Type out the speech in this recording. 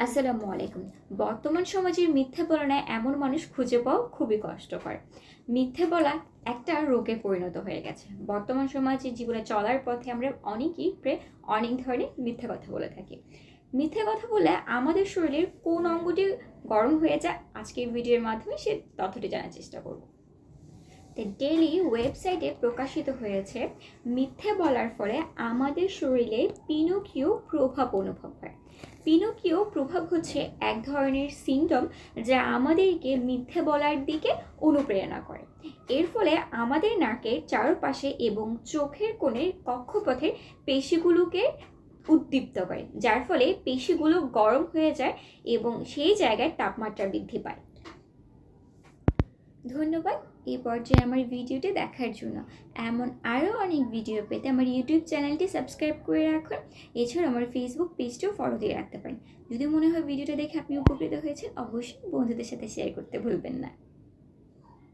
আসসালামু আলাইকুম। বর্তমান সমাজের মিথ্যে বলা এমন মানুষ খুঁজে পাওয়া খুবই কষ্টকর। মিথ্যে বলা একটা রোগে পরিণত হয়ে গেছে। বর্তমান সমাজে জীবনে চলার পথে আমরা অনেকেই প্রায় অনেক ধরনের মিথ্যে কথা বলে থাকি। মিথ্যে কথা বলে আমাদের শরীরের কোন অঙ্গটি গরম হয়ে যায়, আজকের ভিডিওর মাধ্যমে সে তথ্যটি জানার চেষ্টা করব। ডেইলি ওয়েবসাইটে প্রকাশিত হয়েছে মিথ্যে বলার ফলে আমাদের শরীরে পিনোকিও প্রভাব অনুভব হয়। পিনোকিও প্রভাব হচ্ছে এক ধরনের সিমটম যা আমাদেরকে মিথ্যে বলার দিকে অনুপ্রেরণা করে। এর ফলে আমাদের নাকের চারপাশে এবং চোখের কোণের কক্ষপথের পেশিগুলোকে উদ্দীপ্ত করে, যার ফলে পেশিগুলো গরম হয়ে যায় এবং সেই জায়গায় তাপমাত্রা বৃদ্ধি পায়। ধন্যবাদ এই পর্যায়ে আমার ভিডিওটি দেখার জন্য। এমন আরও অনেক ভিডিও পেতে আমার ইউটিউব চ্যানেলটি সাবস্ক্রাইব করে রাখুন। এছাড়া আমার ফেসবুক পেজটিও ফলো দিয়ে রাখতে পারেন। যদি মনে হয় ভিডিওটা দেখে আপনি উপকৃত হয়েছেন, অবশ্যই বন্ধুদের সাথে শেয়ার করতে ভুলবেন না।